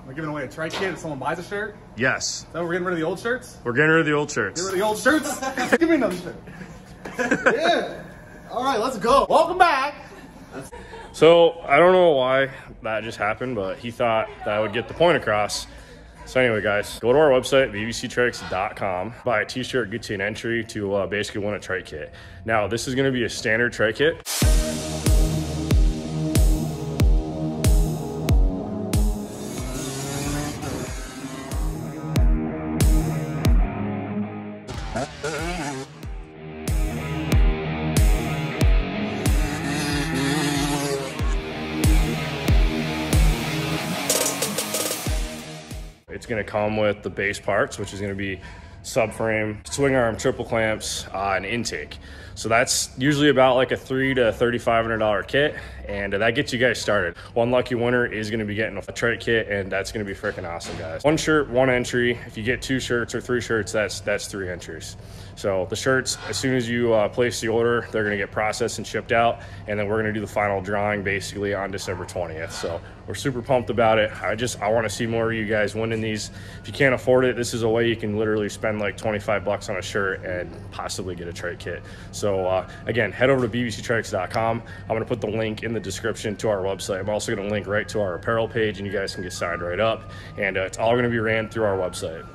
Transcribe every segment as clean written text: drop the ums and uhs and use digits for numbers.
We're giving away a Trike kit if someone buys a shirt? Yes. So we're getting rid of the old shirts? We're getting rid of the old shirts. Get rid of the old shirts? Give me another shirt. Yeah. All right, let's go. Welcome back. So I don't know why that just happened, but he thought that I would get the point across. So anyway, guys, go to our website, bbctrikes.com. Buy a t-shirt, gets you an entry to basically win a Trike kit. Now, this is gonna be a standard Trike kit. It's gonna come with the base parts, which is gonna be subframe, swing arm, triple clamps, and intake. So that's usually about like a $300 to $3,500 kit, and that gets you guys started. One lucky winner is gonna be getting a Trike kit, and that's gonna be freaking awesome, guys. One shirt, one entry. If you get 2 shirts or 3 shirts, that's 3 entries. So the shirts, as soon as you place the order, they're gonna get processed and shipped out, and then we're gonna do the final drawing basically on December 20th. So we're super pumped about it. I wanna see more of you guys winning these. If you can't afford it, this is a way you can literally spend like 25 bucks on a shirt and possibly get a Trike kit. So again, head over to bbctrikes.com. I'm gonna put the link in the description to our website. I'm also gonna link right to our apparel page, and you guys can get signed right up. And it's all gonna be ran through our website.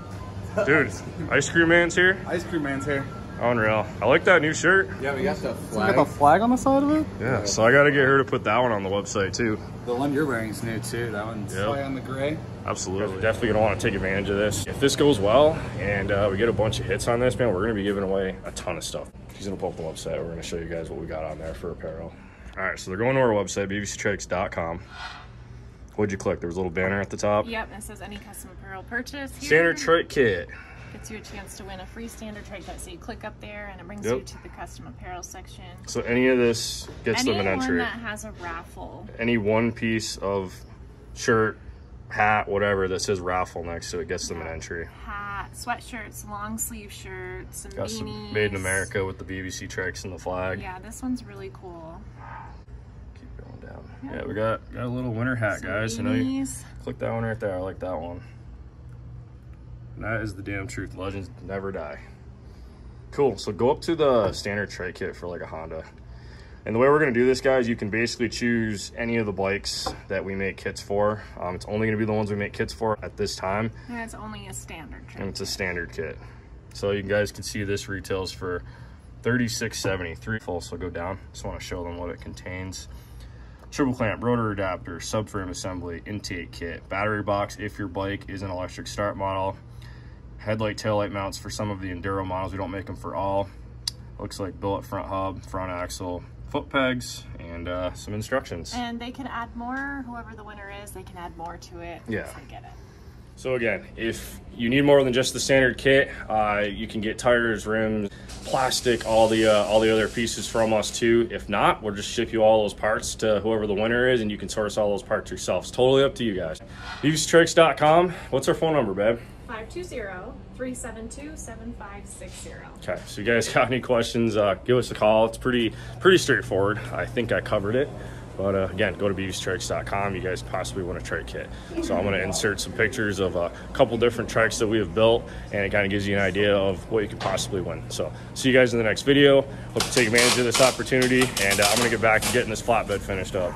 Dude, Ice Cream Man's here. Ice Cream Man's here. Unreal. I like that new shirt. Yeah, we got the flag. Got the flag on the side of it? Yeah, so I gotta get her to put that one on the website too. The one you're wearing is new too. That one's on the gray. Absolutely. Definitely gonna wanna take advantage of this. If this goes well and we get a bunch of hits on this, man, we're gonna be giving away a ton of stuff. She's gonna pull up the website. We're gonna show you guys what we got on there for apparel. All right, so they're going to our website, bbctrikes.com. What'd you click? There was a little banner at the top. Yep, it says any custom apparel purchase here. Standard Trike kit. Gets you a chance to win a free standard Trike kit. So you click up there and it brings you to the custom apparel section. So any of this gets them an entry. Anyone that has a raffle. Any one piece of shirt, hat, whatever that says raffle next to it gets them an entry. Hat, sweatshirts, long sleeve shirts, some got beanies. Some made in America with the BBC Trikes and the flag. Yeah, this one's really cool. Keep going down. Yeah, we got a little winter hat, some guys. You know, you click that one right there. I like that one. And that is the damn truth. Legends never die. Cool. So go up to the standard Trike kit for like a Honda. And the way we're going to do this, guys, you can basically choose any of the bikes that we make kits for. It's only going to be the ones we make kits for at this time. And it's only a standard kit. And it's a standard kit. So you guys can see this retails for $36.73 full. So go down. Just want to show them what it contains. Triple clamp, rotor adapter, subframe assembly, intake kit, battery box if your bike is an electric start model, headlight, taillight mounts for some of the enduro models. We don't make them for all. Looks like billet front hub, front axle, foot pegs, and some instructions. And they can add more. Whoever the winner is, they can add more to it once they get it. So again, if you need more than just the standard kit, you can get tires, rims, plastic, all the other pieces from us too. If not, we'll just ship you all those parts to whoever the winner is, and you can source all those parts yourself. It's totally up to you guys. bbctrikes.com. What's our phone number, babe? 520-372-7560. Okay, so you guys got any questions, give us a call. It's pretty straightforward. I think I covered it. But again, go to bbctrikes.com. You guys possibly want a Trike kit. So I'm going to insert some pictures of a couple different Trikes that we have built, and it kind of gives you an idea of what you could possibly win. So see you guys in the next video. Hope you take advantage of this opportunity, and I'm going to get back to getting this flatbed finished up.